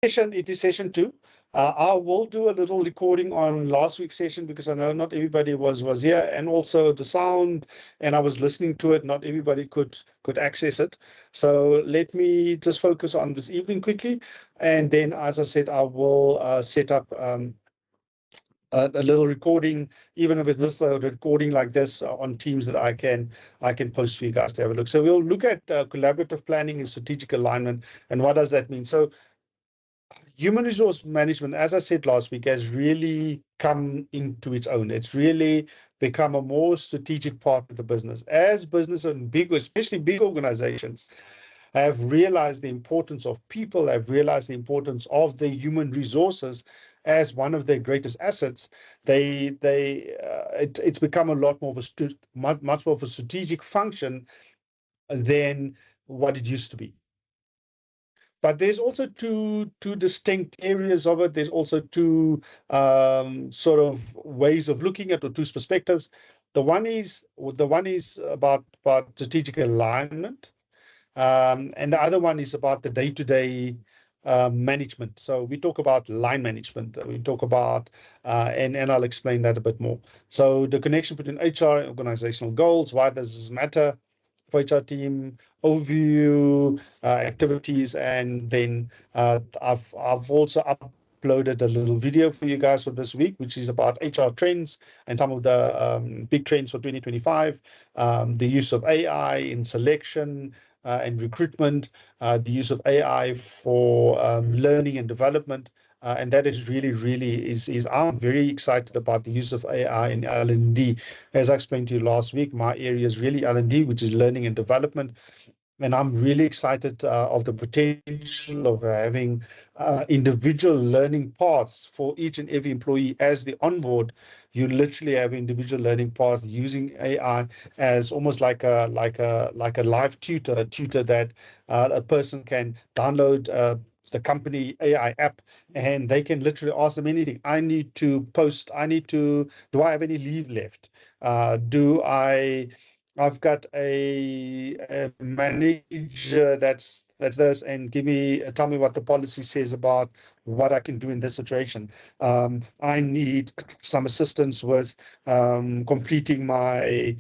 It is session 2. I will do a little recording on last week's session because I know not everybody was here, and also the sound, and I was listening to it. Not everybody could access it. So let me just focus on this evening quickly, and then, as I said, I will set up a little recording, even if it's just a recording like this on Teams that I can post for you guys to have a look. So we'll look at collaborative planning and strategic alignment, and what does that mean? So human resource management, as I said last week, has really come into its own. It's really become a more strategic part of the business. As business and especially big organizations, have realized the importance of people, have realized the importance of the human resources as one of their greatest assets. It's become a lot more of much more of a strategic function than what it used to be. But there's also two distinct areas of it. There's also two sort of ways of looking at, or two perspectives. The one is about strategic alignment, and the other one is about the day-to-day management. So we talk about line management. We talk about, and I'll explain that a bit more. So the connection between HR and organizational goals. Why does this matter for HR team? Overview, activities, and then I've also uploaded a little video for you guys for this week, which is about HR trends and some of the big trends for 2025, the use of AI in selection and recruitment, the use of AI for learning and development. And that is really I'm very excited about the use of AI in L&D. As I explained to you last week, my area is really L&D, which is learning and development. And I'm really excited of the potential of having individual learning paths for each and every employee. As the onboard, you literally have individual learning paths using AI as almost like a live tutor, a tutor that a person can download the company AI app, and they can literally ask them anything. I need to post. Do I have any leave left? I've got a manager that's this, and tell me what the policy says about what I can do in this situation. I need some assistance with completing my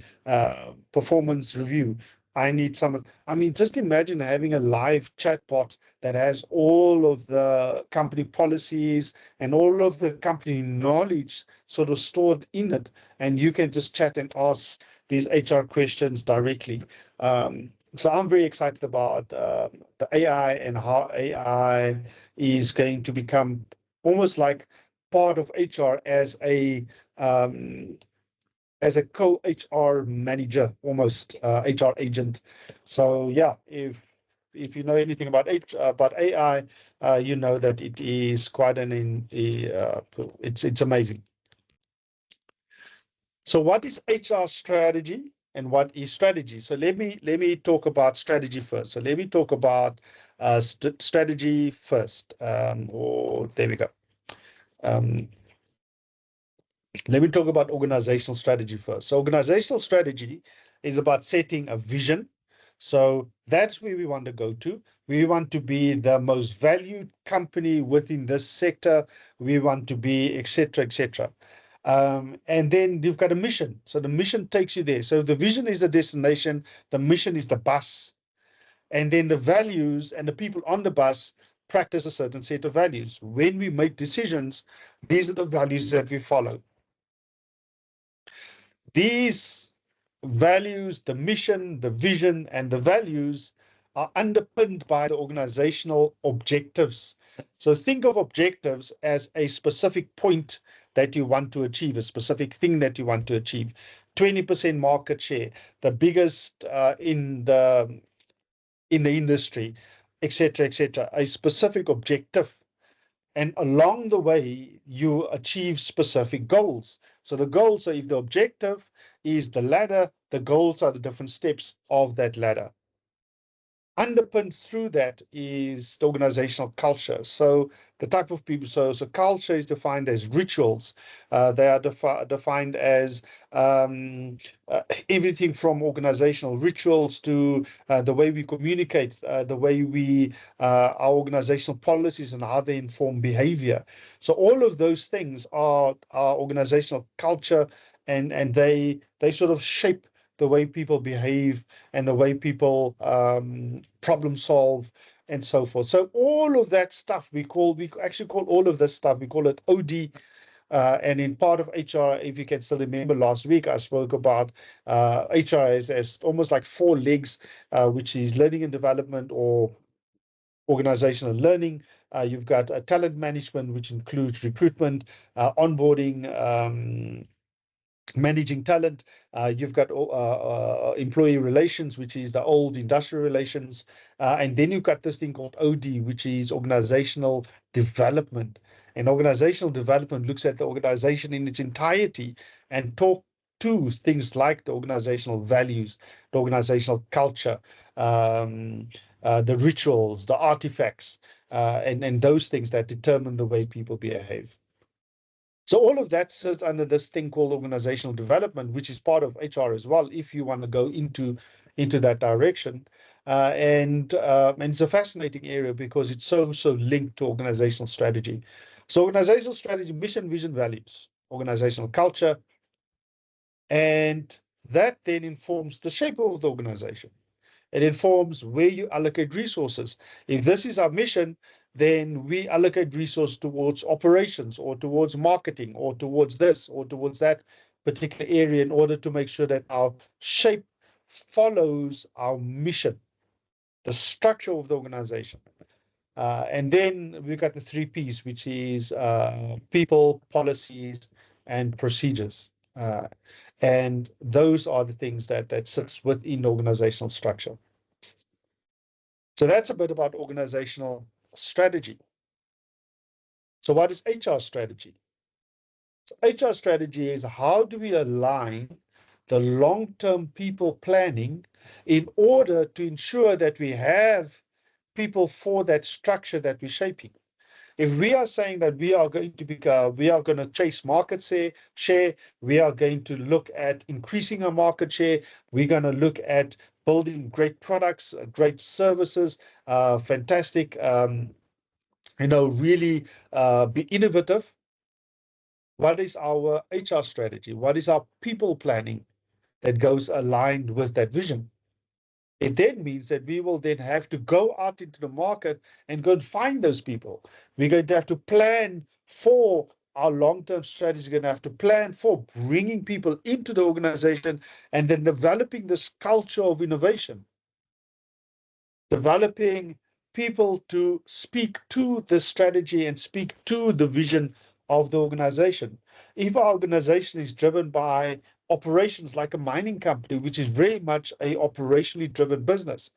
performance review. I mean, just imagine having a live chatbot that has all of the company policies and all of the company knowledge sort of stored in it, and you can just chat and ask these HR questions directly. So I'm very excited about the AI and how AI is going to become almost like part of HR as a co-HR manager, almost HR agent. So yeah, if you know anything about AI, you know that it is quite it's amazing. So what is HR strategy and what is strategy? So let me talk about strategy first. So let me talk about strategy first. There we go. Let me talk about organizational strategy first. So organizational strategy is about setting a vision. So that's where we want to go to. We want to be the most valued company within this sector. We want to be, etc., etc. And then you've got a mission. So the mission takes you there. So the vision is the destination, the mission is the bus, and then the values and the people on the bus practice a certain set of values. When we make decisions, these are the values that we follow. These values, the mission, the vision, and the values are underpinned by the organizational objectives. So think of objectives as a specific point that you want to achieve, a specific thing that you want to achieve. 20% market share, the biggest in the industry, etc., etc. A specific objective. And along the way, you achieve specific goals. So the goals, so if the objective is the ladder, the goals are the different steps of that ladder. underpinned through that is the organizational culture. So the type of people, so culture is defined as rituals. They are defined as everything from organizational rituals to the way we communicate, the way our organizational policies and how they inform behavior. So all of those things are our organizational culture, and they sort of shape the way people behave and the way people problem solve and so forth. So all of that stuff we actually call all of this stuff, we call it OD. And in part of HR, if you can still remember last week, I spoke about HR as almost like four legs, which is learning and development or organizational learning. You've got talent management, which includes recruitment, onboarding, managing talent. You've got employee relations, which is the old industrial relations. And then you've got this thing called OD, which is organizational development. And organizational development looks at the organization in its entirety and talk to things like the organizational values, the organizational culture, the rituals, the artifacts, and those things that determine the way people behave. So all of that sits under this thing called organizational development, which is part of HR as well, if you want to go into that direction. And it's a fascinating area because it's so linked to organizational strategy. So organizational strategy, mission, vision, values, organizational culture, and that then informs the shape of the organization. It informs where you allocate resources. If this is our mission, then we allocate resources towards operations or towards marketing or towards this or towards that particular area in order to make sure that our shape follows our mission, the structure of the organization. And then we've got the 3 Ps, which is people, policies, and procedures. And those are the things that sits within organizational structure. So that's a bit about organizational strategy. So what is HR strategy? So HR strategy is how do we align the long-term people planning in order to ensure that we have people for that structure that we're shaping. If we are saying that we are going to chase market share, we are going to look at increasing our market share, we're going to look at building great products, great services, fantastic, really be innovative. What is our HR strategy? What is our people planning that goes aligned with that vision? It then means that we will then have to go out into the market and go and find those people. We're going to have to plan for our long-term strategy. We're going to have to plan for bringing people into the organization and then developing this culture of innovation, developing people to speak to the strategy and speak to the vision of the organization. If our organization is driven by operations like a mining company, which is very much a operationally driven business,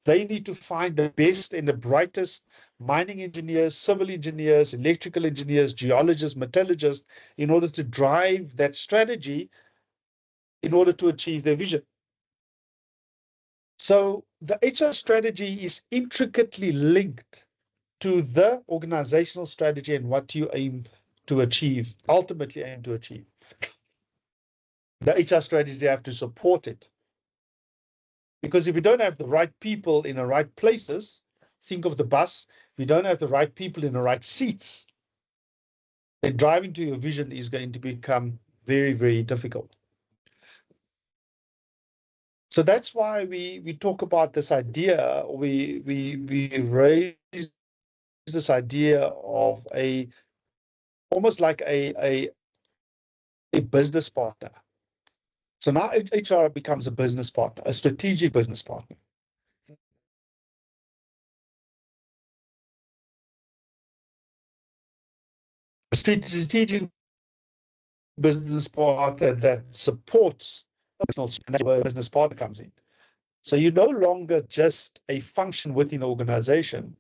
they need to find the best and the brightest mining engineers, civil engineers, electrical engineers, geologists, metallurgists, in order to drive that strategy in order to achieve their vision. So the HR strategy is intricately linked to the organizational strategy and what you aim to achieve, ultimately aim to achieve. The HR strategy have to support it. Because if you don't have the right people in the right places, think of the bus, if you don't have the right people in the right seats, then driving to your vision is going to become very, very difficult. So that's why we talk about this idea, we raise this idea of almost like a business partner. So now HR becomes a business partner, a strategic business partner. A strategic business partner that supports, and that's where a business partner comes in. So you're no longer just a function within the organization.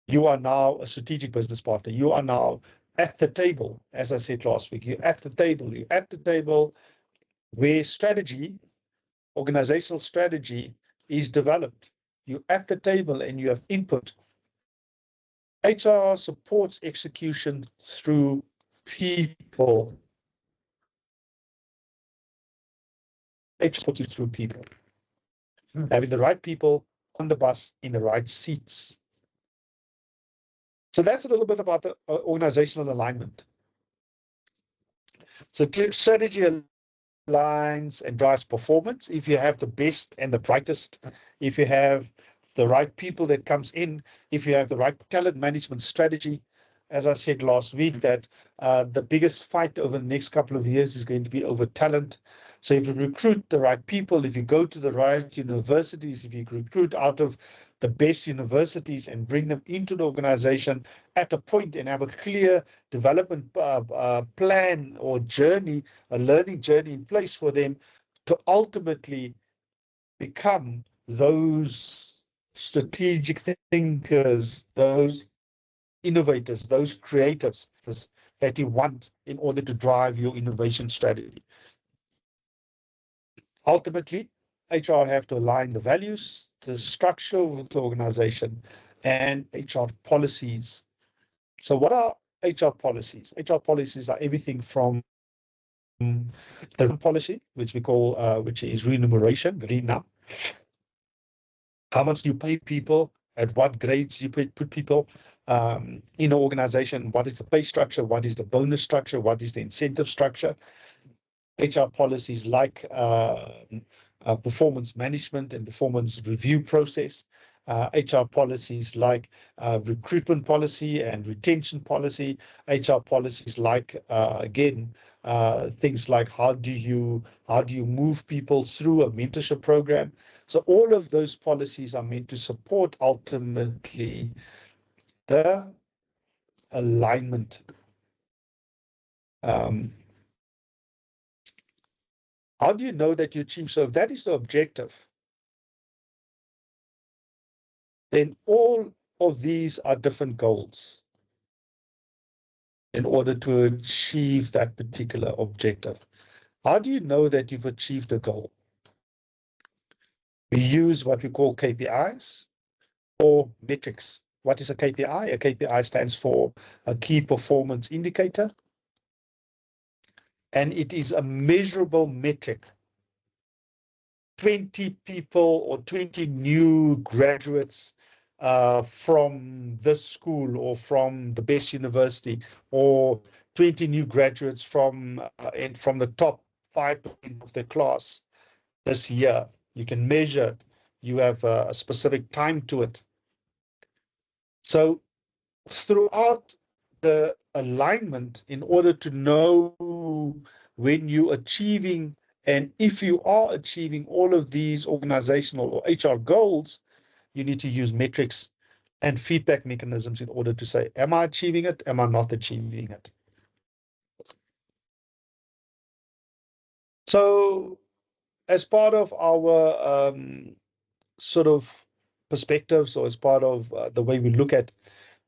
You are now a strategic business partner. You are now at the table, as I said last week. You're at the table. You're at the table where strategy, organizational strategy, is developed. you're at the table and you have input. HR supports execution through people. HR supports you through people. Having the right people on the bus in the right seats. So that's a little bit about the organizational alignment. So clear strategy aligns and drives performance. If you have the best and the brightest, if you have the right people that comes in, if you have the right talent management strategy, as I said last week, that the biggest fight over the next couple of years is going to be over talent. So if you recruit the right people, if you go to the right universities, if you recruit out of the best universities and bring them into the organization at a point and have a clear development plan or journey, a learning journey in place for them to ultimately become those strategic thinkers, those innovators, those creatives that you want in order to drive your innovation strategy. Ultimately, HR have to align the values, the structure of the organization, and HR policies. So what are HR policies? HR policies are everything from the policy, which we call, which is remuneration, RENUM. How much do you pay people? At what grades you put people in an organization? What is the pay structure? What is the bonus structure? What is the incentive structure? HR policies like performance management and performance review process. HR policies like recruitment policy and retention policy. HR policies like again things like how do you move people through a mentorship program. So all of those policies are meant to support ultimately the alignment. How do you know that you achieve? So if that is the objective, then all of these are different goals in order to achieve that particular objective. How do you know that you've achieved a goal? We use what we call KPIs or metrics. What is a KPI? A KPI stands for a key performance indicator, and it is a measurable metric. 20 people or 20 new graduates from this school or from the best university, or 20 new graduates from the top 5% of the class this year. You can measure it. You have a specific time to it. So throughout the alignment, in order to know when you're achieving and if you are achieving all of these organizational or HR goals, you need to use metrics and feedback mechanisms in order to say, am I achieving it? Am I not achieving it? So as part of our sort of perspectives, or as part of the way we look at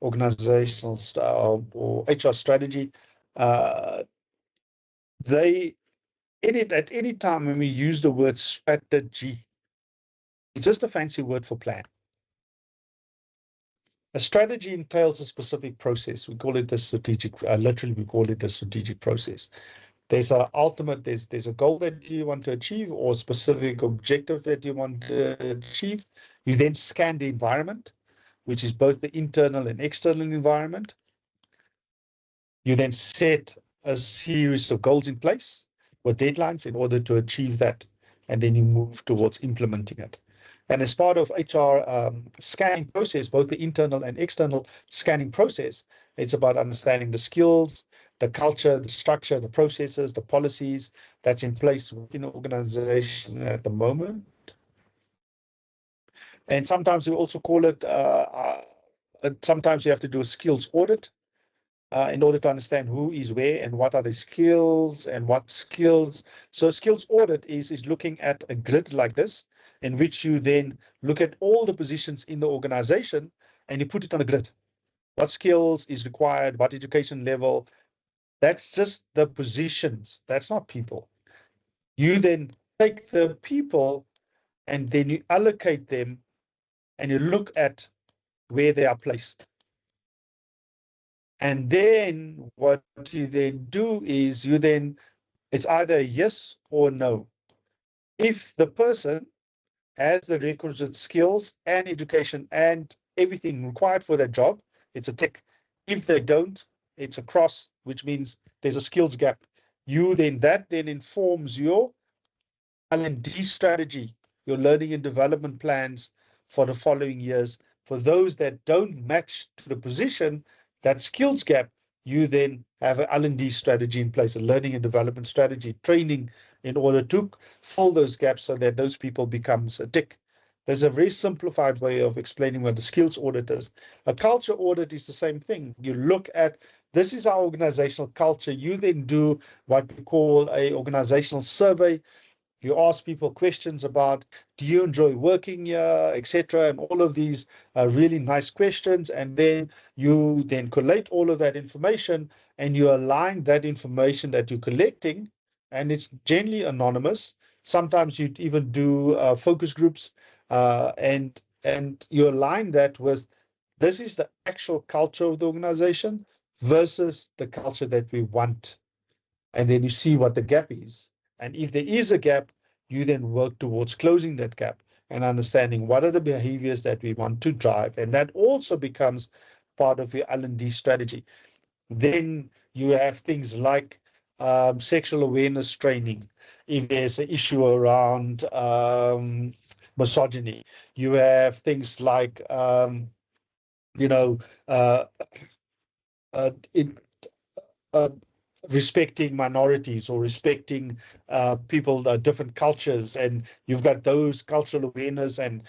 organizational style or HR strategy, at any time when we use the word strategy, it's just a fancy word for plan. A strategy entails a specific process. We call it a strategic, literally we call it a strategic process. There's a ultimate, there's a goal that you want to achieve or a specific objective that you want to achieve. You then scan the environment, which is both the internal and external environment. You then set a series of goals in place with deadlines in order to achieve that, and then you move towards implementing it. And as part of HR scanning process, both the internal and external scanning process, it's about understanding the skills, the culture, the structure, the processes, the policies that's in place within an organization at the moment. And sometimes we also call it, sometimes you have to do a skills audit in order to understand who is where and what are the skills and what skills. So skills audit is looking at a grid like this, in which you then look at all the positions in the organization and you put it on a grid. What skills is required, what education level. That's just the positions. That's not people. You then take the people and then you allocate them and you look at where they are placed. And then what you then do is it's either a yes or no. If the person has the requisite skills and education and everything required for that job, it's a tick. If they don't, it's a cross, which means there's a skills gap. That then informs your L&D strategy, your learning and development plans for the following years. For those that don't match to the position, that skills gap, you then have an L&D strategy in place, a learning and development strategy, training in order to fill those gaps so that those people becomes a tick. There's a very simplified way of explaining what the skills audit is. A culture audit is the same thing. You look at, this is our organizational culture. You then do what we call a organizational survey. You ask people questions about, do you enjoy working here, etc., and all of these really nice questions. And then you then collate all of that information and you align that information that you're collecting, and it's generally anonymous. Sometimes you even do focus groups, and you align that with, this is the actual culture of the organization versus the culture that we want. And then you see what the gap is. And if there is a gap, you then work towards closing that gap and understanding what are the behaviors that we want to drive. And that also becomes part of your L&D strategy. Then you have things like sexual awareness training. If there's an issue around misogyny, you have things like, you know, it, respecting minorities or respecting people, different cultures, and you've got those cultural awareness and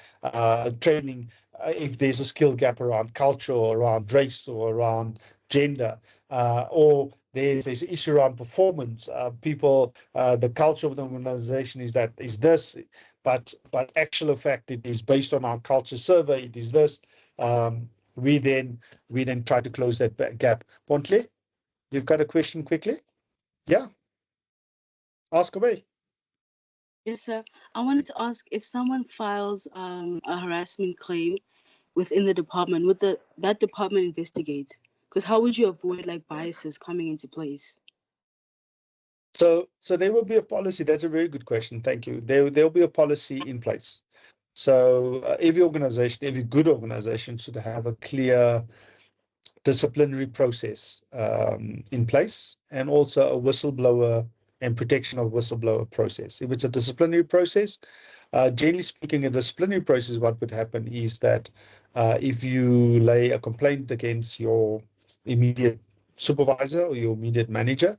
training. If there's a skill gap around culture or around race or around gender, or there's an issue around performance, people, the culture of the organization is this, but actual fact it is based on our culture survey, it is this. We then try to close that gap. Pontle, you've got a question quickly? Yeah, ask away. Yes, sir. I wanted to ask, if someone files a harassment claim within the department, would that department investigate? Because how would you avoid like biases coming into place? So there will be a policy. That's a very good question. Thank you. There'll be a policy in place. So every organization, every good organization should have a clear disciplinary process in place, and also a whistleblower and protection of whistleblower process. If it's a disciplinary process, generally speaking, a disciplinary process, what would happen is that if you lay a complaint against your immediate supervisor or your immediate manager,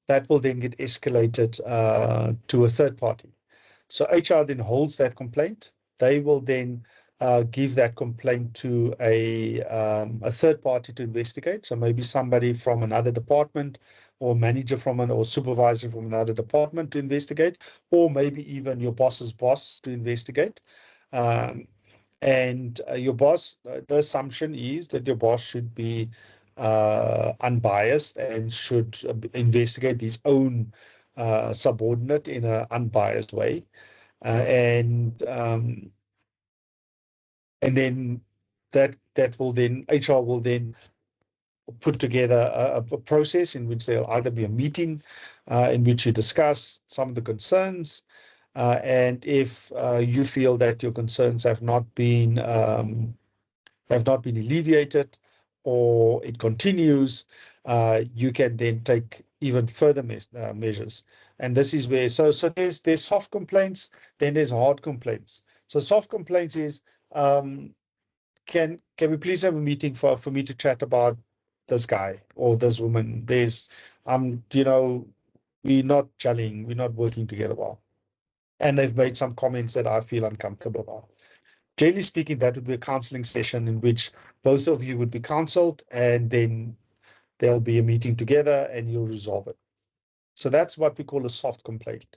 that will then get escalated to a third party. So HR then holds that complaint. They will then give that complaint to a third party to investigate. So maybe somebody from another department, or manager or supervisor from another department to investigate, or maybe even your boss's boss to investigate. And your boss, the assumption is that your boss should be unbiased and should investigate his own subordinate in an unbiased way. And then that will then, HR will then put together a process in which there'll either be a meeting in which you discuss some of the concerns, and if you feel that your concerns have not been alleviated, or it continues, you can then take even further measures. And this is where, so there's soft complaints, then there's hard complaints. So soft complaints is, can we please have a meeting for me to chat about this guy or this woman? There's, we're not gelling, we're not working together well. And they've made some comments that I feel uncomfortable about. Generally speaking, that would be a counseling session in which both of you would be counseled, and then there'll be a meeting together and you'll resolve it. So that's what we call a soft complaint.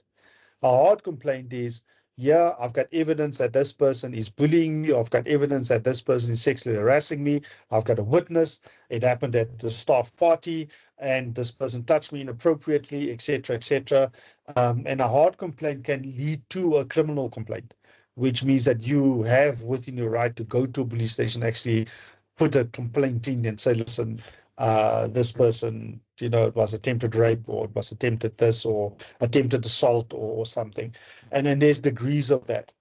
A hard complaint is, yeah, I've got evidence that this person is bullying me. I've got evidence that this person is sexually harassing me. I've got a witness. It happened at the staff party, and this person touched me inappropriately, etc., etc. And a hard complaint can lead to a criminal complaint, which means that you have within your right to go to a police station, actually put a complaint in and say, listen, this person, it was attempted rape, or it was attempted this, or attempted assault, or something. And then there's degrees of that.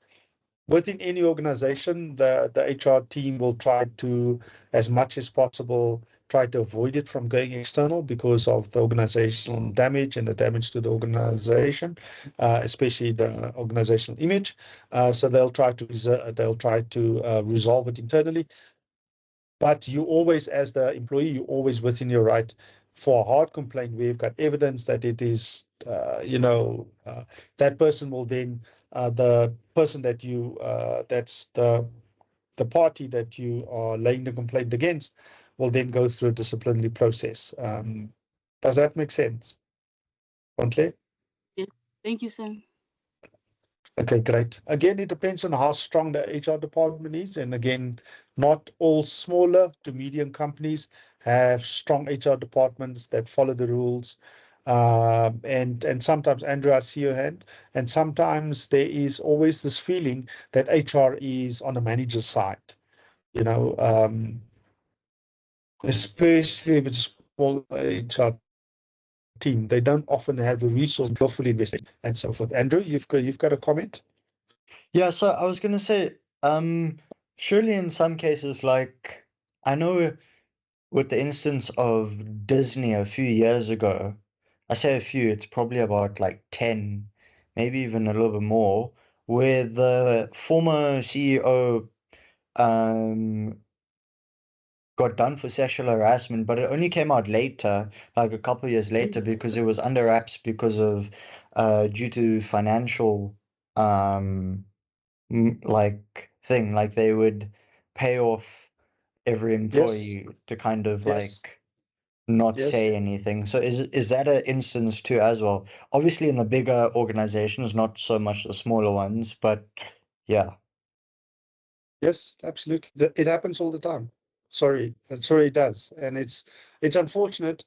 Within any organization, the HR team will try to, as much as possible, try to avoid it from going external because of the organizational damage and the damage to the organization, especially the organizational image. So they'll try to resolve it internally. But you always, as the employee, you're always within your right for a hard complaint where you've got evidence that it is, that person will then, the person that you, that's the party that you are laying the complaint against, will then go through a disciplinary process. Does that make sense, Bontle? Yeah. Thank you, sir. Okay, great. Again, it depends on how strong the HR department is. And again, not all smaller to medium companies have strong HR departments that follow the rules. And sometimes, Andrew, I see your hand. And sometimes there is always this feeling that HR is on the manager's side, especially if it's a small HR team. They don't often have the resource to fully invest and so forth. Andrew, you've got a comment? Yeah, so I was gonna say, surely in some cases, like I know with the instance of Disney a few years ago, I say a few, it's probably about like 10, maybe even a little bit more, where the former CEO got done for sexual harassment, but it only came out later, like a couple of years later, because it was under wraps because of due to financial like thing, like they would pay off every employee to kind of Yes. like not Yes. say anything. So is that an instance too as well? Obviously in the bigger organizations, not so much the smaller ones, but yeah. Yes, absolutely. It happens all the time. Sorry, it does, and it's unfortunate,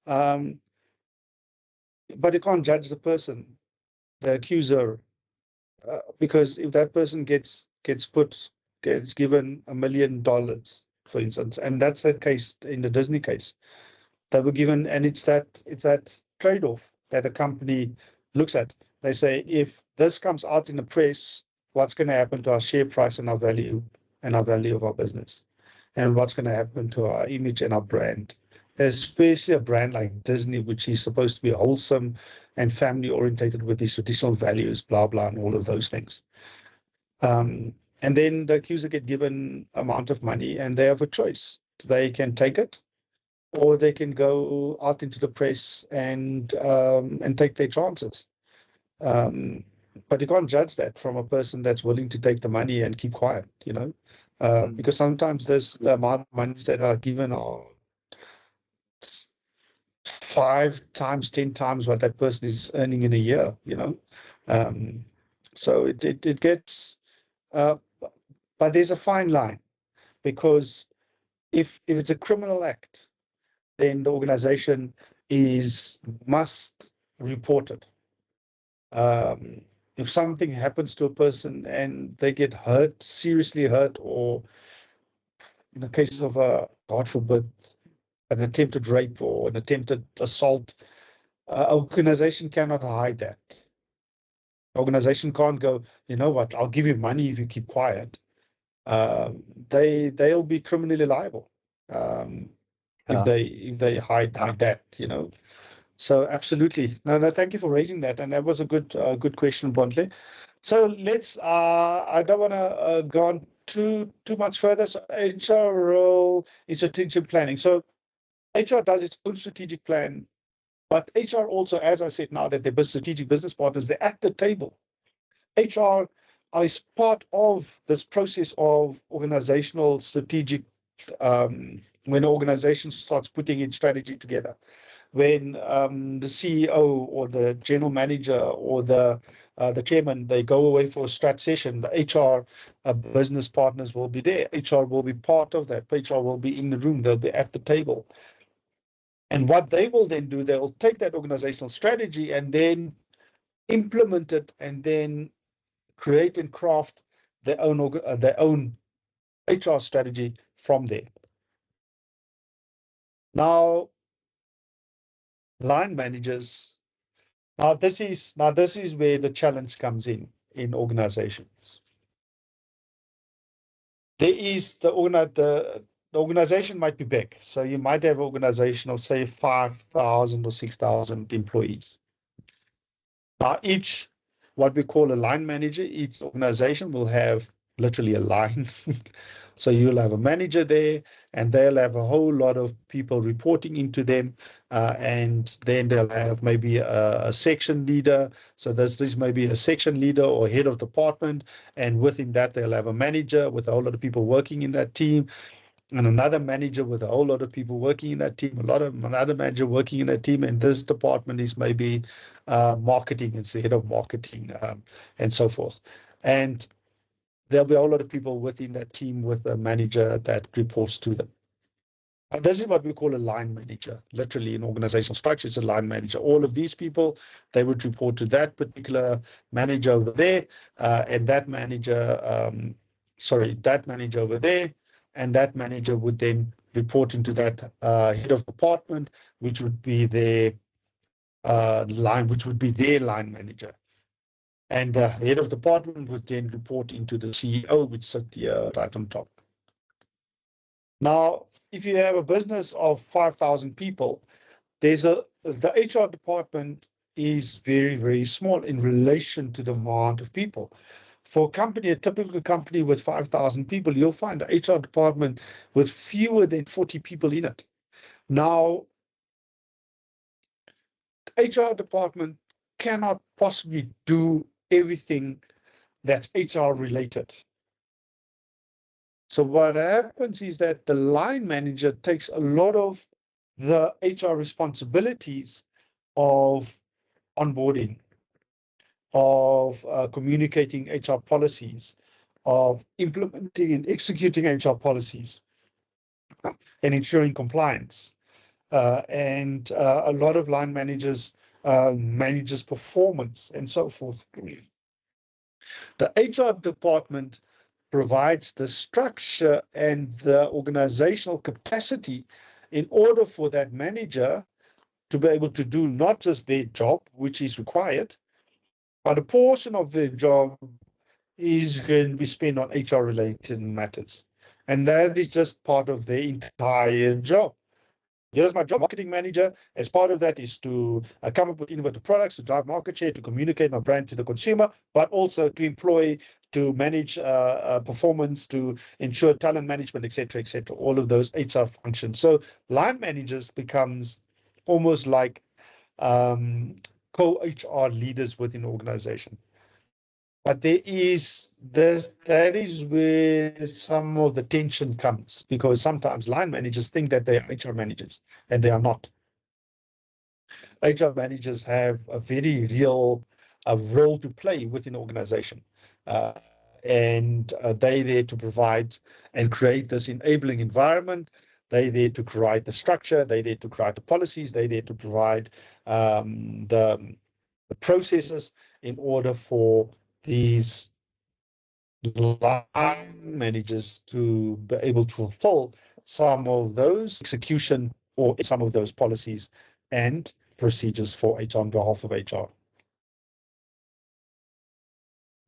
um, but you can't judge the person, the accuser, because if that person gets given $1 million, for instance, and that's the case in the Disney case, they were given, and it's that trade-off that a company looks at. They say, if this comes out in the press, what's going to happen to our share price and our value of our business, and what's going to happen to our image and our brand, especially a brand like Disney, which is supposed to be wholesome and family orientated with these traditional values, blah blah, and all of those things. And then the accuser get given amount of money, and they have a choice. They can take it, or they can go out into the press and take their chances. But you can't judge that from a person that's willing to take the money and keep quiet, because sometimes the amount of money that are given are 5 times, 10 times what that person is earning in a year, So it gets, but there's a fine line, because if it's a criminal act, then the organization must report it. If something happens to a person and they get hurt, seriously hurt, or in the case of God forbid, an attempted rape or an attempted assault, organization cannot hide that. Organization can't go, you know what, I'll give you money if you keep quiet. They'll be criminally liable if they hide that, So absolutely. No, thank you for raising that. And that was a good question, Bondle. So let's, I don't want to go on too much further. So HR role in strategic planning. So HR does its own strategic plan, but HR also, as I said now, that they're strategic business partners, they're at the table. HR is part of this process of organizational strategic, when an organization starts putting its strategy together. When the CEO or the general manager or the chairman, they go away for a strat session, the HR business partners will be there. HR will be part of that. HR will be in the room. They'll be at the table. And what they will then do, they'll take that organizational strategy and then implement it, and then create and craft their own HR strategy from there. Now, line managers. Now this is where the challenge comes in organizations. There is the organization might be big, so you might have an organization of say 5,000 or 6,000 employees. Now each, what we call a line manager, each organization will have literally a line. So you'll have a manager there, and they'll have a whole lot of people reporting into them, and then they'll have maybe a section leader. So this may be a section leader or head of department, and within that they'll have a manager with a whole lot of people working in that team, and another manager with a whole lot of people working in that team, another manager working in that team, and this department is maybe marketing, it's the head of marketing, and so forth. And there'll be a whole lot of people within that team with a manager that reports to them. And this is what we call a line manager. Literally in organizational structure, it's a line manager. All of these people, they would report to that particular manager over there, and that manager, that manager over there, and that manager would then report into that head of department, which would be their line manager. And the head of department would then report into the CEO, which sits here right on top. Now, if you have a business of 5,000 people, the HR department is very, very small in relation to the amount of people. For a typical company with 5,000 people, you'll find an HR department with fewer than 40 people in it. Now, the HR department cannot possibly do everything that's HR related. So what happens is that the line manager takes a lot of the HR responsibilities of onboarding, of communicating HR policies, of implementing and executing HR policies, and ensuring compliance. And a lot of line managers manages performance and so forth. The HR department provides the structure and the organizational capacity in order for that manager to be able to do not just their job, which is required, but a portion of their job is going to be spent on HR-related matters. And that is just part of their entire job. Here's my job, marketing manager. As part of that is to come up with innovative products, to drive market share, to communicate my brand to the consumer, but also to employ, to manage performance, to ensure talent management, etc., etc. All of those HR functions. So line managers becomes almost like co-HR leaders within an organization. But that is where some of the tension comes, because sometimes line managers think that they are HR managers, and they are not. HR managers have a very real role to play within an organization. And they're there to provide and create this enabling environment. They're there to provide the structure. They're there to provide the policies. They're there to provide the processes in order for these line managers to be able to fulfill some of those execution or some of those policies and procedures for HR on behalf of HR.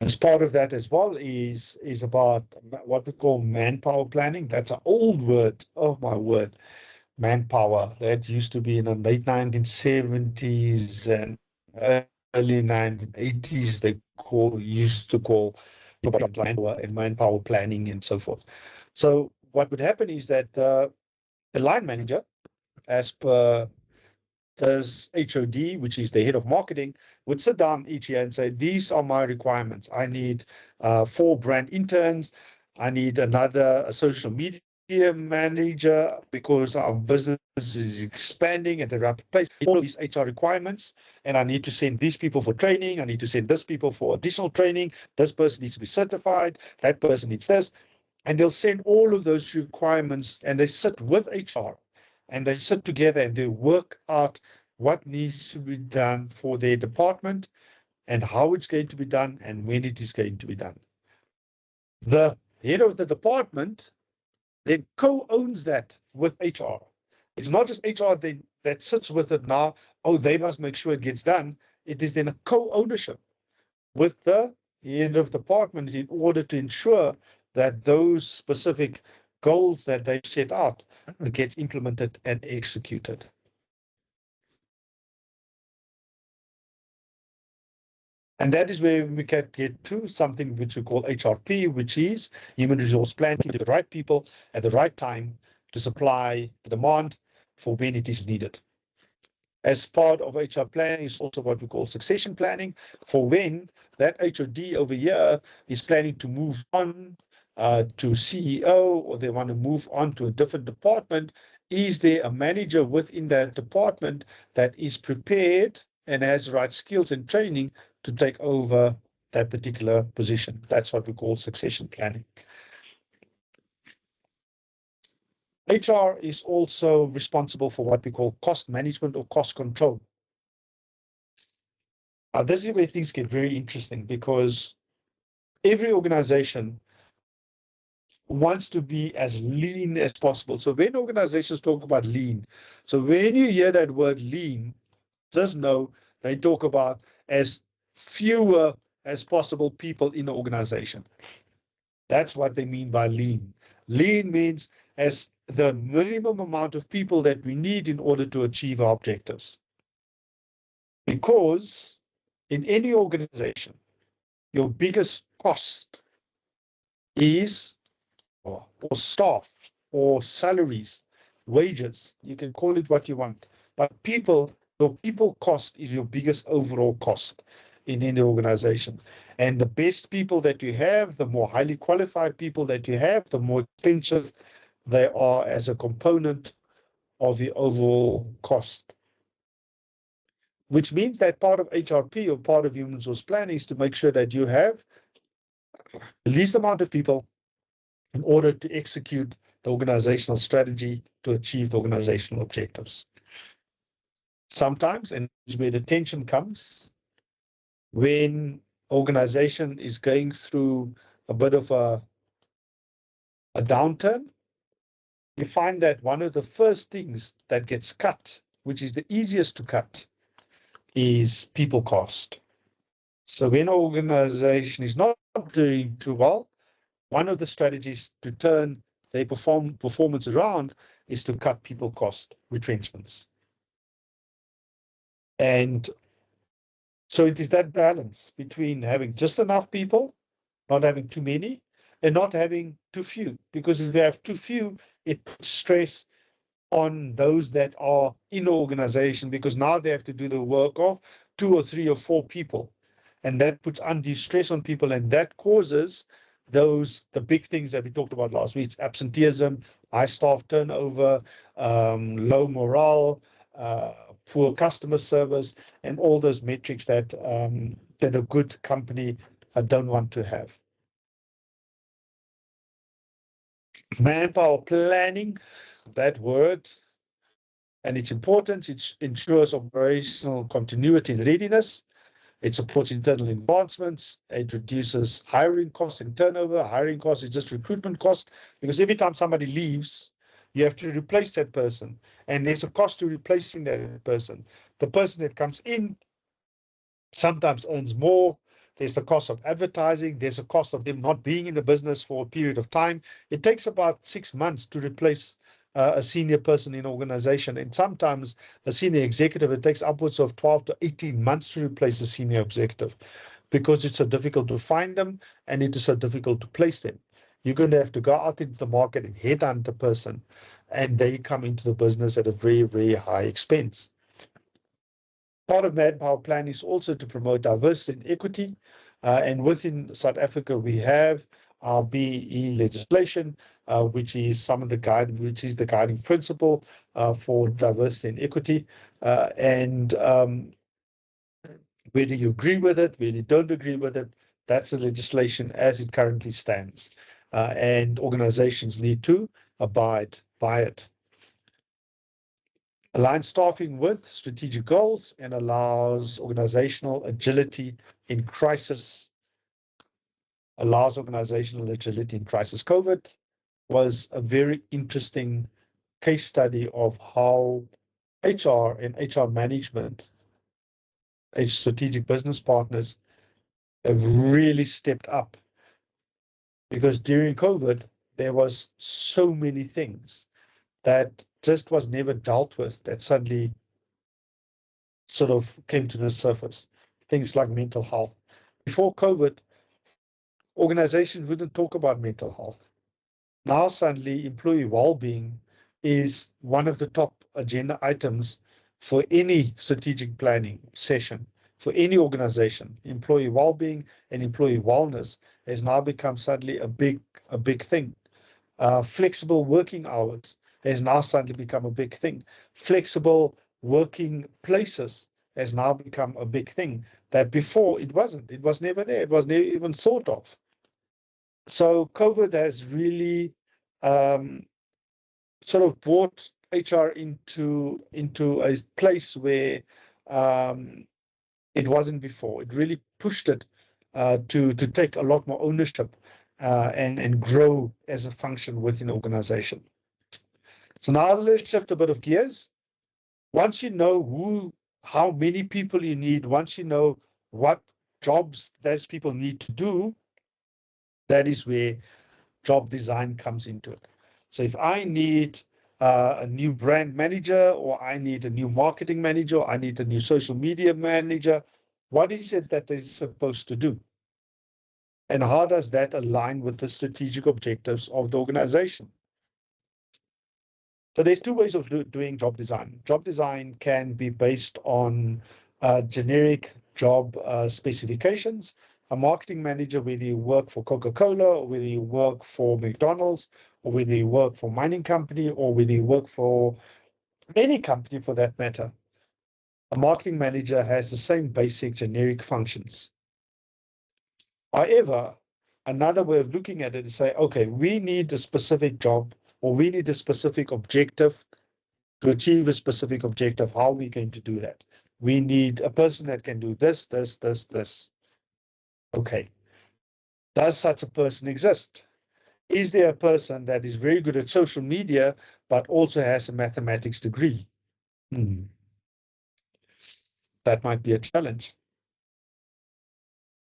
As part of that as well is about what we call manpower planning. That's an old word. Oh my word, manpower. That used to be in the late 1970s and early 1980s. They used to call manpower planning and so forth. So what would happen is that the line manager, as per this HOD, which is the head of marketing, would sit down each year and say, these are my requirements. I need 4 brand interns. I need a social media manager because our business is expanding at a rapid pace. All of these HR requirements, and I need to send these people for training. I need to send this people for additional training. This person needs to be certified. That person needs this. And they'll send all of those requirements, and they sit with HR. And they sit together and they work out what needs to be done for their department and how it's going to be done and when it is going to be done. The head of the department then co-owns that with HR. It's not just HR that sits with it now, oh, they must make sure it gets done. It is then a co-ownership with the head of department in order to ensure that those specific goals that they set out get implemented and executed. And that is where we can get to something which we call HRP, which is human resource planning to the right people at the right time to supply the demand for when it is needed. As part of HR planning is also what we call succession planning for when that HOD over here is planning to move on to CEO, or they want to move on to a different department. Is there a manager within that department that is prepared and has the right skills and training to take over that particular position? That's what we call succession planning. HR is also responsible for what we call cost management or cost control. This is where things get very interesting because every organization wants to be as lean as possible. So when organizations talk about lean, so when you hear that word lean, just know they talk about as fewer as possible people in the organization. That's what they mean by lean. Lean means as the minimum amount of people that we need in order to achieve our objectives. Because in any organization, your biggest cost is or staff or salaries, wages. You can call it what you want. But people, your people cost is your biggest overall cost in any organization. And the best people that you have, the more highly qualified people that you have, the more expensive they are as a component of the overall cost. Which means that part of HRP or part of human resource planning is to make sure that you have the least amount of people in order to execute the organizational strategy to achieve the organizational objectives. Sometimes, and this is where the tension comes, when organization is going through a bit of a downturn, you find that one of the first things that gets cut, which is the easiest to cut, is people cost. So when an organization is not doing too well, one of the strategies to turn their performance around is to cut people cost, retrenchments. And so it is that balance between having just enough people, not having too many, and not having too few. Because if you have too few, it puts stress on those that are in the organization, because now they have to do the work of 2 or 3 or 4 people. And that puts undue stress on people, and that causes the big things that we talked about last week: absenteeism, high staff turnover, low morale, poor customer service, and all those metrics that a good company don't want to have. Manpower planning, that word, and its importance: it ensures operational continuity and readiness. It supports internal advancements. It reduces hiring costs and turnover. Hiring costs is just recruitment cost, because every time somebody leaves, you have to replace that person. And there's a cost to replacing that person. The person that comes in sometimes earns more. There's the cost of advertising. There's a cost of them not being in the business for a period of time. It takes about 6 months to replace a senior person in an organization. And sometimes a senior executive, it takes upwards of 12 to 18 months to replace a senior executive, because it's so difficult to find them and it is so difficult to place them. You're going to have to go out into the market and headhunt a person, and they come into the business at a very, very high expense. Part of manpower planning is also to promote diversity and equity. And within South Africa, we have our BE legislation, which is the guiding principle for diversity and equity. Whether you agree with it, whether you don't agree with it, that's the legislation as it currently stands. And organizations need to abide by it. Align staffing with strategic goals and allows organizational agility in crisis allows organizational agility in crisis. COVID was a very interesting case study of how HR and HR management, strategic business partners, have really stepped up. Because during COVID, there was so many things that just was never dealt with that suddenly sort of came to the surface. Things like mental health. Before COVID, organizations wouldn't talk about mental health. Now suddenly employee well-being is one of the top agenda items for any strategic planning session, for any organization. Employee well-being and employee wellness has now become suddenly a big thing. Flexible working hours has now suddenly become a big thing. Flexible working places has now become a big thing that before it wasn't. It was never there. It was never even thought of. So COVID has really sort of brought HR into a place where it wasn't before. It really pushed it to take a lot more ownership and grow as a function within an organization. So now let's shift a bit of gears. Once you know how many people you need, once you know what jobs those people need to do, that is where job design comes into it. So if I need a new brand manager, or I need a new marketing manager, or I need a new social media manager, what is it that they're supposed to do? And how does that align with the strategic objectives of the organization? So there's two ways of doing job design. Job design can be based on generic job specifications. A marketing manager, whether you work for Coca-Cola, or whether you work for McDonald's, or whether you work for a mining company, or whether you work for any company for that matter, a marketing manager has the same basic generic functions. However, another way of looking at it is say, okay, we need a specific job, or we need a specific objective to achieve a specific objective. How are we going to do that? We need a person that can do this, this, this, this. Okay. Does such a person exist? Is there a person that is very good at social media, but also has a mathematics degree? That might be a challenge.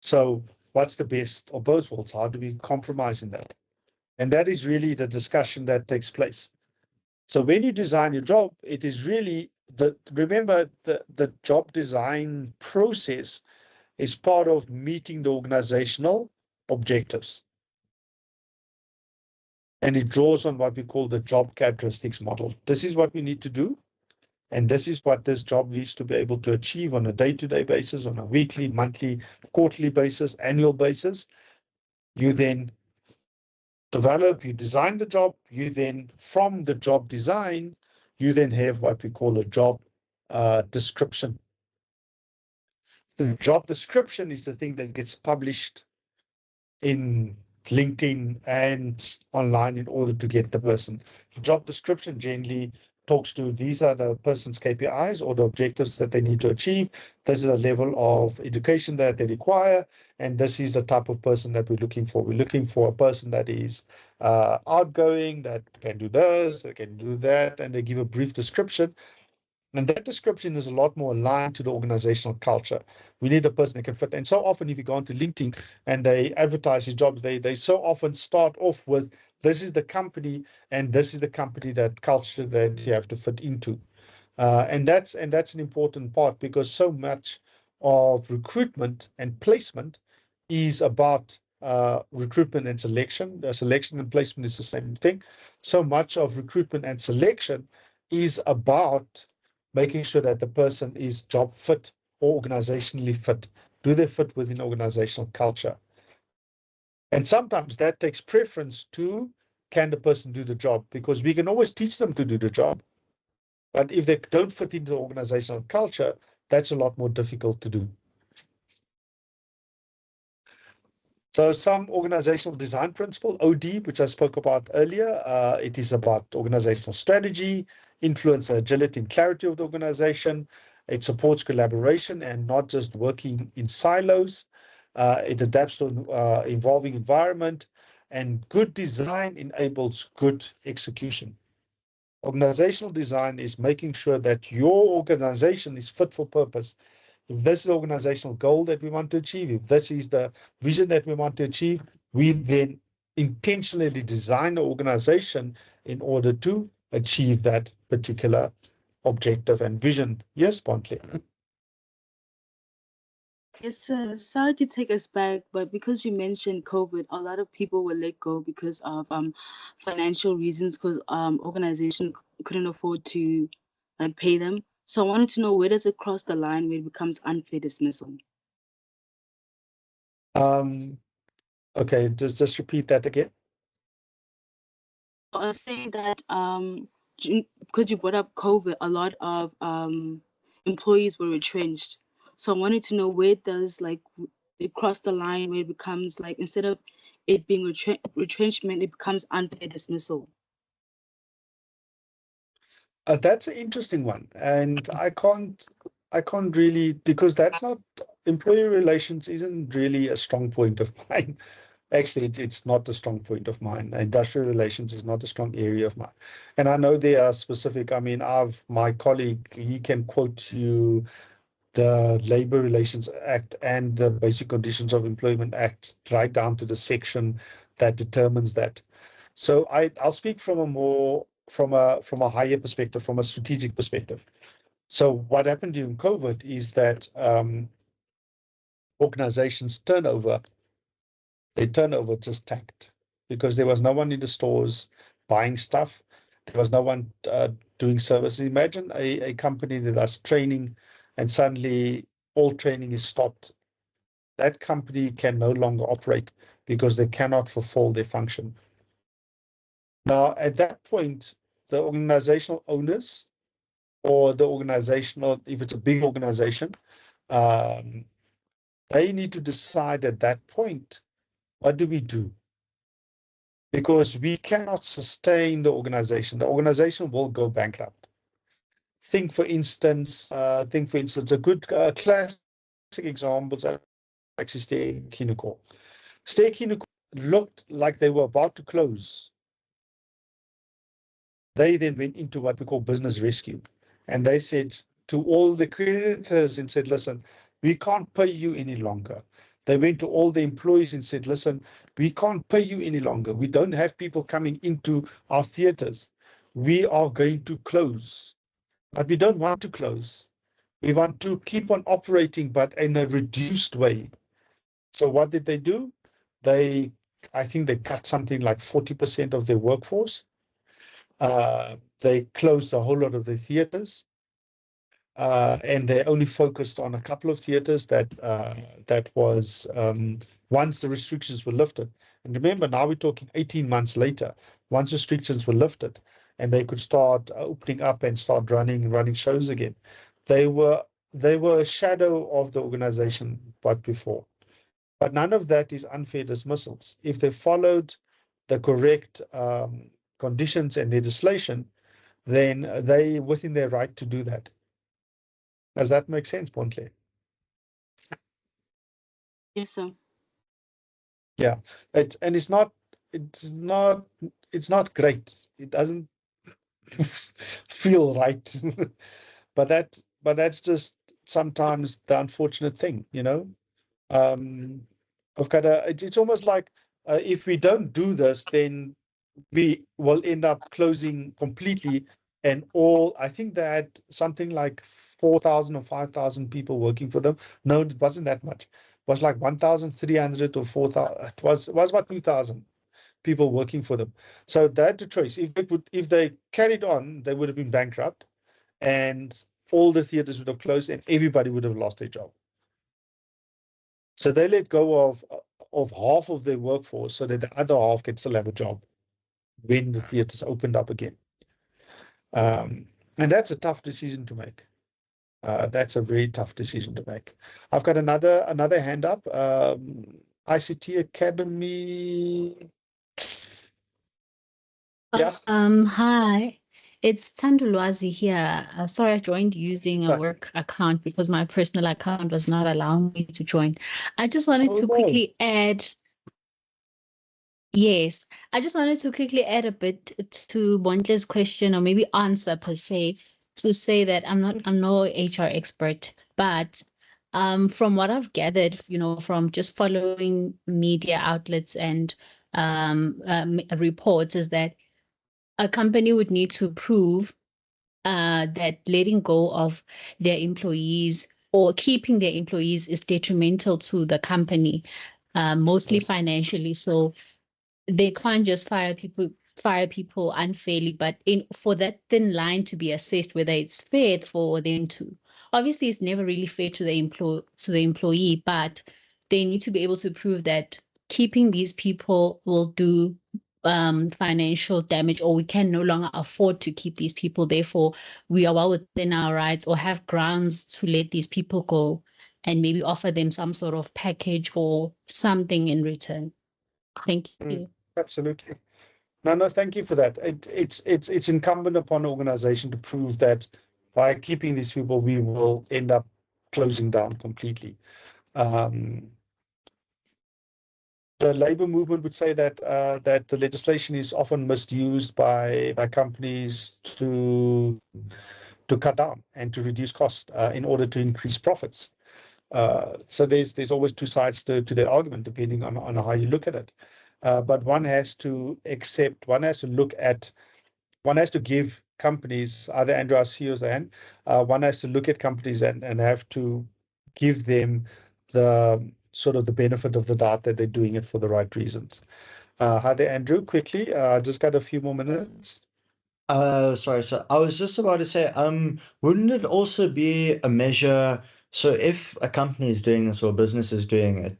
So what's the best of both worlds? How do we compromise in that? And that is really the discussion that takes place. So when you design your job, it is really remember the job design process is part of meeting the organizational objectives. And it draws on what we call the job characteristics model. This is what we need to do. And this is what this job needs to be able to achieve on a day-to-day basis, on a weekly, monthly, quarterly basis, annual basis. You then develop, you design the job, you then, from the job design, you then have what we call a job description. The job description is the thing that gets published in LinkedIn and online in order to get the person. The job description generally talks to, these are the person's KPIs or the objectives that they need to achieve. This is the level of education that they require, and this is the type of person that we're looking for. We're looking for a person that is outgoing, that can do this, that can do that, and they give a brief description. And that description is a lot more aligned to the organizational culture. We need a person that can fit. And so often, if you go onto LinkedIn and they advertise these jobs, they so often start off with, this is the company, and this is the company, that culture that you have to fit into. And that's an important part, because so much of recruitment and placement is about recruitment and selection. The selection and placement is the same thing. So much of recruitment and selection is about making sure that the person is job fit or organizationally fit. Do they fit within organizational culture? And sometimes that takes preference to, can the person do the job? Because we can always teach them to do the job. But if they don't fit into the organizational culture, that's a lot more difficult to do. So some organizational design principle, OD, which I spoke about earlier, it is about organizational strategy, influence, agility, and clarity of the organization. It supports collaboration and not just working in silos. It adapts to evolving environment, and good design enables good execution. Organizational design is making sure that your organization is fit for purpose. If this is the organizational goal that we want to achieve, if this is the vision that we want to achieve, we then intentionally design the organization in order to achieve that particular objective and vision. Yes, Pontle. Yes, sir. Sorry to take us back, but because you mentioned COVID, a lot of people were let go because of financial reasons, because organization couldn't afford to like pay them. So I wanted to know, where does it cross the line where it becomes unfair dismissal? Okay, just repeat that again. I was saying that because you brought up COVID, a lot of employees were retrenched. So I wanted to know, where does like it cross the line where it becomes like, instead of it being retrenchment, it becomes unfair dismissal. That's an interesting one, and I can't really, because that's not, employee relations isn't really a strong point of mine. Actually, it's not a strong point of mine. Industrial relations is not a strong area of mine. And I know there are specific, I mean, my colleague, he can quote you the Labor Relations Act and the Basic Conditions of Employment Act right down to the section that determines that. So I'll speak from a higher perspective, from a strategic perspective. So what happened during COVID is that organizations their turnover just tanked because there was no one in the stores buying stuff. There was no one doing services. Imagine a company that does training and suddenly all training is stopped. That company can no longer operate because they cannot fulfill their function. Now, at that point, the organizational owners or the organizational, if it's a big organization, they need to decide at that point, what do we do? Because we cannot sustain the organization. The organization will go bankrupt. Think, for instance, a good classic example is actually Ster-Kinekor. Ster-Kinekor looked like they were about to close. They then went into what we call business rescue. And they said to all the creditors and said, listen, we can't pay you any longer. They went to all the employees and said, listen, we can't pay you any longer. We don't have people coming into our theaters. We are going to close. But we don't want to close. We want to keep on operating, but in a reduced way. So what did they do? I think they cut something like 40% of their workforce. They closed a whole lot of the theaters. And they only focused on a couple of theaters that was once the restrictions were lifted. And remember, now we're talking 18 months later, once restrictions were lifted and they could start opening up and start running shows again. They were a shadow of the organization but before. But none of that is unfair dismissals. If they followed the correct conditions and legislation, then they within their right to do that. Does that make sense, Pontle? Yes, sir. Yeah, it's not great. It doesn't feel right, but that's just sometimes the unfortunate thing, you know. It's almost like if we don't do this, then we will end up closing completely. And I think they had something like 4,000 or 5,000 people working for them. No, it wasn't that much. It was like 1,300 or 4,000. It was about 2,000 people working for them. So they had the choice. If they carried on, they would have been bankrupt, and all the theaters would have closed, and everybody would have lost their job. So they let go of half of their workforce so that the other half can still have a job when the theaters opened up again. And that's a tough decision to make. That's a very tough decision to make. I've got another hand up. ICT Academy. Yeah. Hi. It's Tandulwazi here. Sorry, I joined using a Sorry. work account because my personal account was not allowing me to join. I just wanted Oh, to no. quickly add, yes, I just wanted to quickly add a bit to Bontle's question, or maybe answer per se, to say that I'm no HR expert, but from what I've gathered, from just following media outlets and reports, is that a company would need to prove that letting go of their employees or keeping their employees is detrimental to the company, mostly Yes. financially. So they can't just fire people unfairly, but for that thin line to be assessed whether it's fair for them to. Obviously, it's never really fair to the employee, but they need to be able to prove that keeping these people will do financial damage, or we can no longer afford to keep these people. Therefore, we are well within our rights or have grounds to let these people go and maybe offer them some sort of package or something in return. Thank you. Absolutely. No, thank you for that. It's incumbent upon an organization to prove that by keeping these people, we will end up closing down completely. The labor movement would say that that the legislation is often misused by companies to cut down and to reduce cost in order to increase profits. So there's always two sides to the argument, depending on how you look at it. But one has to give companies, either Andrew, our CEOs, and one has to look at companies and have to give them the sort of the benefit of the doubt that they're doing it for the right reasons. Hi there, Andrew. Quickly, just got a few more minutes. Sorry, so I was just about to say, wouldn't it also be a measure? So if a company is doing this or a business is doing it,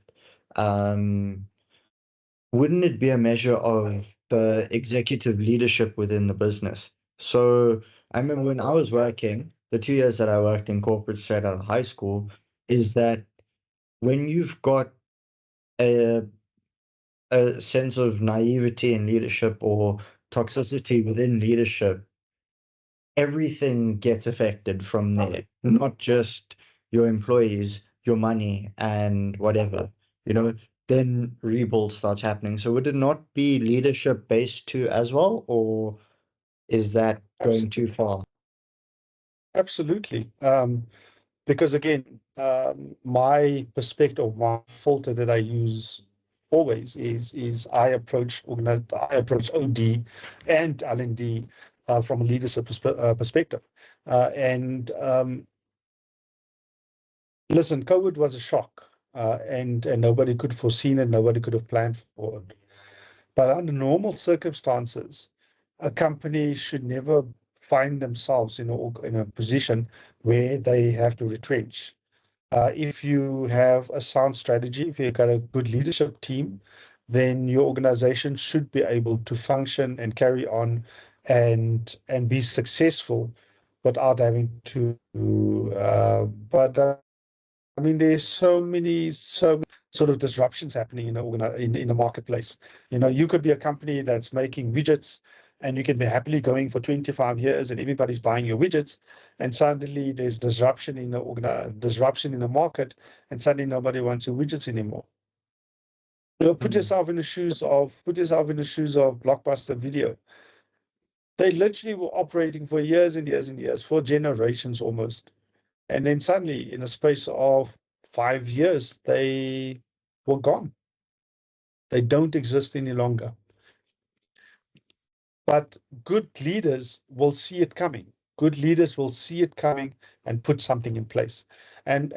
wouldn't it be a measure of the executive leadership within the business? So I remember when I was working, the 2 years that I worked in corporate straight out of high school, is that when you've got a sense of naivety in leadership or toxicity within leadership, everything gets affected from there, not just your employees, your money, and whatever. Then rebuild starts happening. So would it not be leadership based too as well, or is that going too far? Absolutely. Because again, my perspective, my filter that I use always is I approach OD and L&D from a leadership perspective. And listen, COVID was a shock, and nobody could have foreseen it, nobody could have planned for it. But under normal circumstances, a company should never find themselves in a position where they have to retrench. If you have a sound strategy, if you've got a good leadership team, then your organization should be able to function and carry on and be successful without having to. I mean, there's so many sort of disruptions happening in the marketplace. You could be a company that's making widgets, and you can be happily going for 25 years, and everybody's buying your widgets, and suddenly there's disruption in the market, and suddenly nobody wants your widgets anymore. Put yourself in the shoes of Blockbuster Video. They literally were operating for years and years and years, for generations almost. And then suddenly, in a space of 5 years, they were gone. They don't exist any longer. But good leaders will see it coming. Good leaders will see it coming and put something in place. And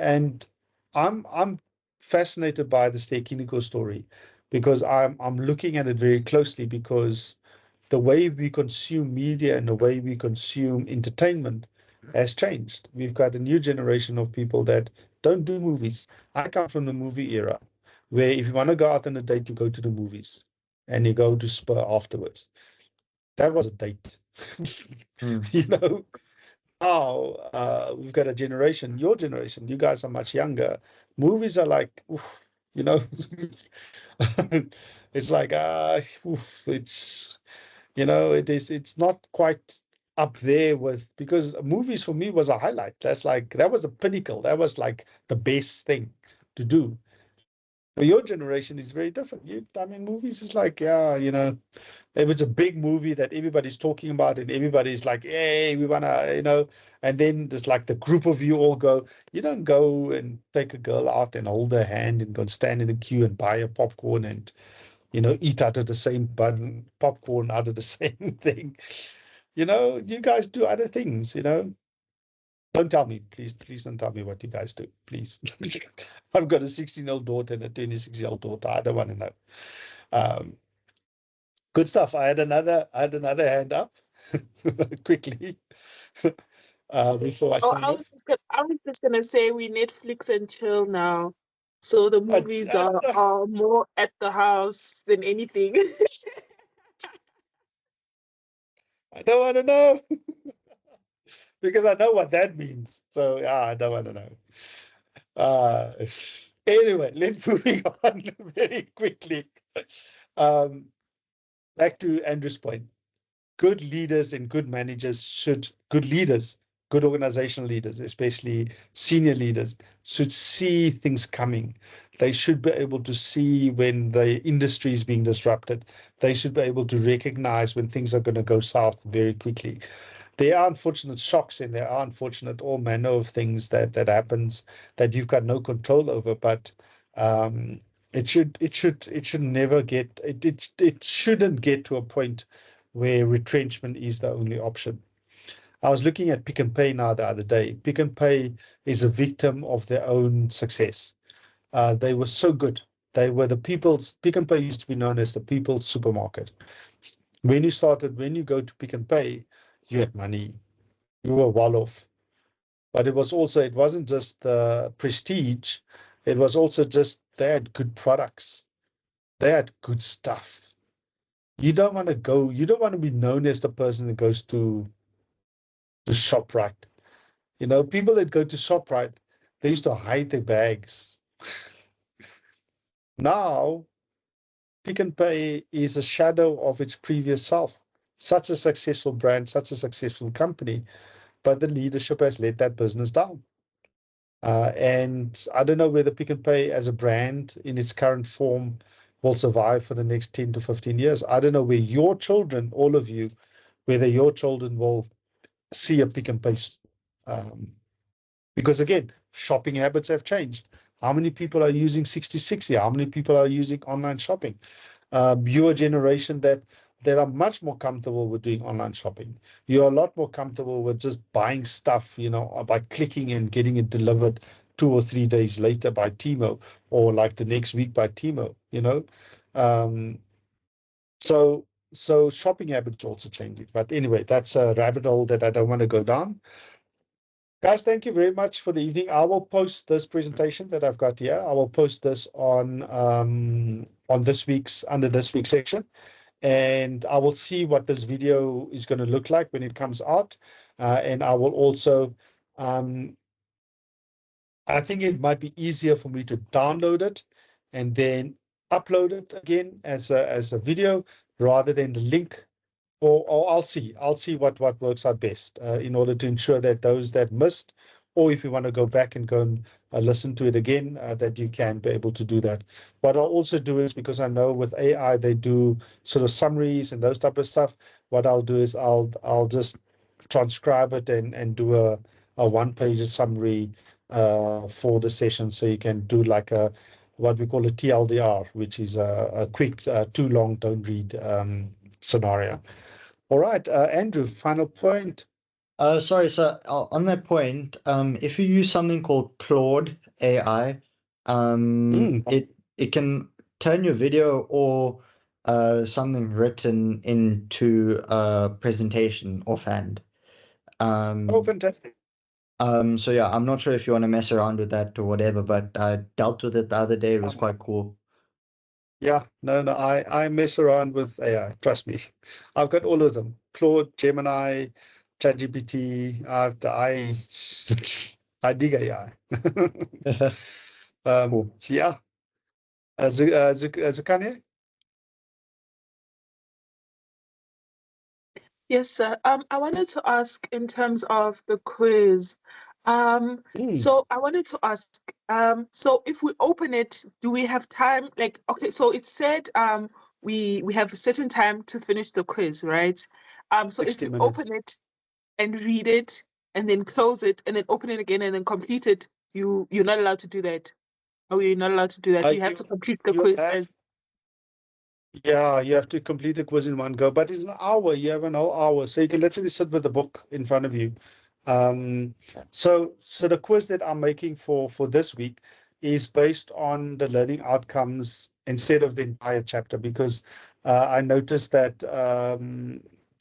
I'm fascinated by the Stekiniko story, because I'm looking at it very closely, because the way we consume media and the way we consume entertainment has changed. We've got a new generation of people that don't do movies. I come from the movie era, where if you want to go out on a date, you go to the movies and you go to Spur afterwards. That was a date. Now we've got a generation, your generation, you guys are much younger. Movies are like, oof, it's like, it's, it's not quite up there with, because movies for me was a highlight. That was a pinnacle. That was like the best thing to do. For your generation is very different. I mean, movies is like, yeah, if it's a big movie that everybody's talking about and everybody's like, hey, we wanna, and then there's like the group of you all go. You don't go and take a girl out and hold her hand and go and stand in a queue and buy a popcorn and, eat out of the same bun, popcorn out of the same thing. You guys do other things, Don't tell me, please don't tell me what you guys do, please. I've got a 16-year-old daughter and a 26-year-old daughter. I don't want to know. Good stuff. I had another hand up quickly before I Oh, sign off. I was just gonna say we Netflix and chill now. So the movies are more at the house than anything. I don't want to know because I know what that means. So yeah, I don't want to know. Anyway, let's moving on very quickly. Back to Andrew's point. Good leaders and good managers good organizational leaders, especially senior leaders, should see things coming. They should be able to see when the industry is being disrupted. They should be able to recognize when things are going to go south very quickly. There are unfortunate shocks and there are unfortunate all manner of things that happens that you've got no control over, but it shouldn't get to a point where retrenchment is the only option. I was looking at Pick n Pay now the other day. Pick n Pay is a victim of their own success. They were so good. They were Pick n Pay used to be known as the people's supermarket. When you go to Pick n Pay, you had money. You were well off. But it wasn't just the prestige. It was also just they had good products. They had good stuff. You don't want to be known as the person that goes to ShopRite. People that go to ShopRite, they used to hide their bags. Now, Pick n Pay is a shadow of its previous self. Such a successful brand, such a successful company, but the leadership has let that business down. And I don't know whether Pick n Pay as a brand in its current form will survive for the next 10 to 15 years. I don't know where your children, all of you, whether your children will see a Pick n Pay. Because again, shopping habits have changed. How many people are using 60/60? How many people are using online shopping? Your generation that are much more comfortable with doing online shopping. You're a lot more comfortable with just buying stuff, by clicking and getting it delivered 2 or 3 days later by Timo, or like the next week by Timo, So shopping habits also changing. But anyway, that's a rabbit hole that I don't want to go down. Guys, thank you very much for the evening. I will post this presentation that I've got here. I will post this on under this week's section, and I will see what this video is going to look like when it comes out. And I will also, I think it might be easier for me to download it and then upload it again as a video rather than the link. Or I'll see what works out best in order to ensure that those that missed, or if you want to go back and go and listen to it again, that you can be able to do that. What I'll also do is, because I know with AI they do sort of summaries and those type of stuff, what I'll do is I'll just transcribe it and do a one-page summary for the session, so you can do like what we call a TLDR, which is a quick, too long, don't read scenario. All right, Andrew, final point. Sorry, so on that point, if you use something called Claude AI, it can turn your video or something written into a presentation offhand. Oh, fantastic. So yeah, I'm not sure if you want to mess around with that or whatever, but I dealt with it the other day. It was quite cool. Yeah, no, I mess around with AI. Trust me, I've got all of them: Claude, Gemini, ChatGPT. I dig AI. Cool. So yeah, Zukane? Yes, sir. I wanted to ask in terms of the quiz. So I wanted to ask, so if we open it, do we have time? Like, okay, so it said we have a certain time to finish the quiz, right? So if 60 you minutes. open it and read it and then close it and then open it again and then complete it, you're not allowed to do that. Or you're not allowed to do that. You have to complete the quiz as Yeah, you have to complete the quiz in one go, but it's an hour. You have an whole hour, so you can literally sit with the book in front of you. So the quiz that I'm making for this week is based on the learning outcomes instead of the entire chapter, because I noticed that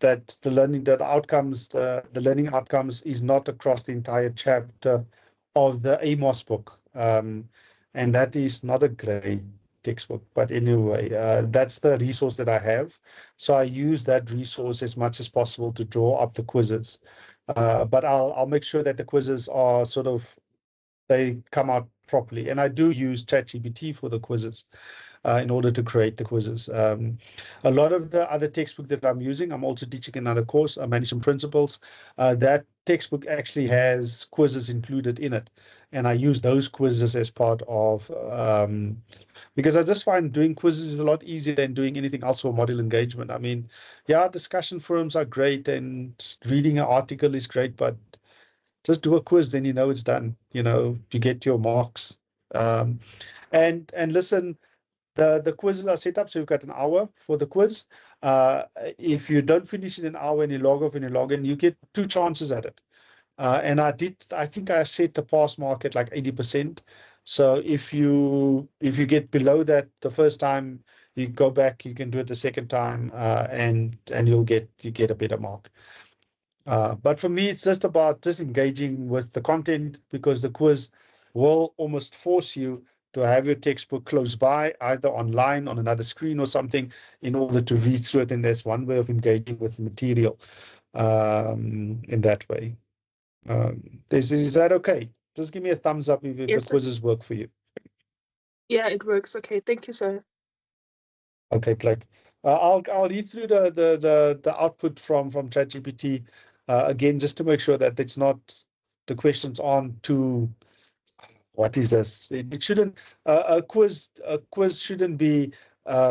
that the learning outcomes is not across the entire chapter of the Amos book, and that is not a great textbook. But anyway, that's the resource that I have. So I use that resource as much as possible to draw up the quizzes. But I'll make sure that the quizzes are they come out properly. And I do use ChatGPT for the quizzes in order to create the quizzes. A lot of the other textbook that I'm using, I'm also teaching another course, Management Principles. That textbook actually has quizzes included in it. And I use those quizzes as part of, because I just find doing quizzes is a lot easier than doing anything else for model engagement. I mean, yeah, discussion forums are great and reading an article is great, but just do a quiz, then you know it's done. You get your marks. And listen, the quizzes are set up so you've got an hour for the quiz. If you don't finish in an hour and you log off and you log in, you get 2 chances at it. And I think I set the pass mark at like 80%. So if you get below that the first time, you go back, you can do it the second time, and you get a better mark. But for me, it's just about engaging with the content, because the quiz will almost force you to have your textbook close by, either online on another screen or something, in order to read through it. And that's one way of engaging with the material in that way. Is that okay? Just give me a thumbs up if Yes, the sir. quizzes work for you. Yeah, it works. Okay, thank you, sir. Okay, Blake. I'll read through the output from ChatGPT again, just to make sure that it's not, the questions aren't too, what is this? It shouldn't, a quiz shouldn't be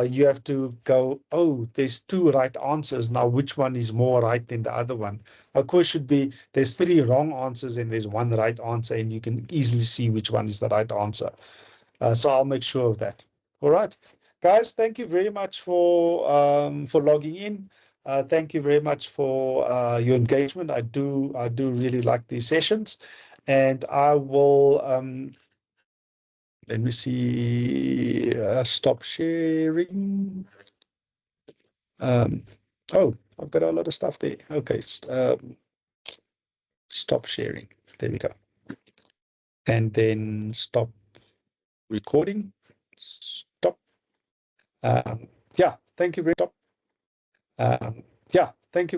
you have to go, oh, there's 2 right answers, now which one is more right than the other one. A quiz should be, there's 3 wrong answers and there's 1 right answer, and you can easily see which one is the right answer. So I'll make sure of that. All right, guys, thank you very much for logging in. Thank you very much for your engagement. I do really like these sessions, and I will let me see, stop sharing. Oh, I've got a lot of stuff there. Okay, stop sharing. There we go. And then stop recording. Stop. Yeah, thank you very much. Yeah, thank you very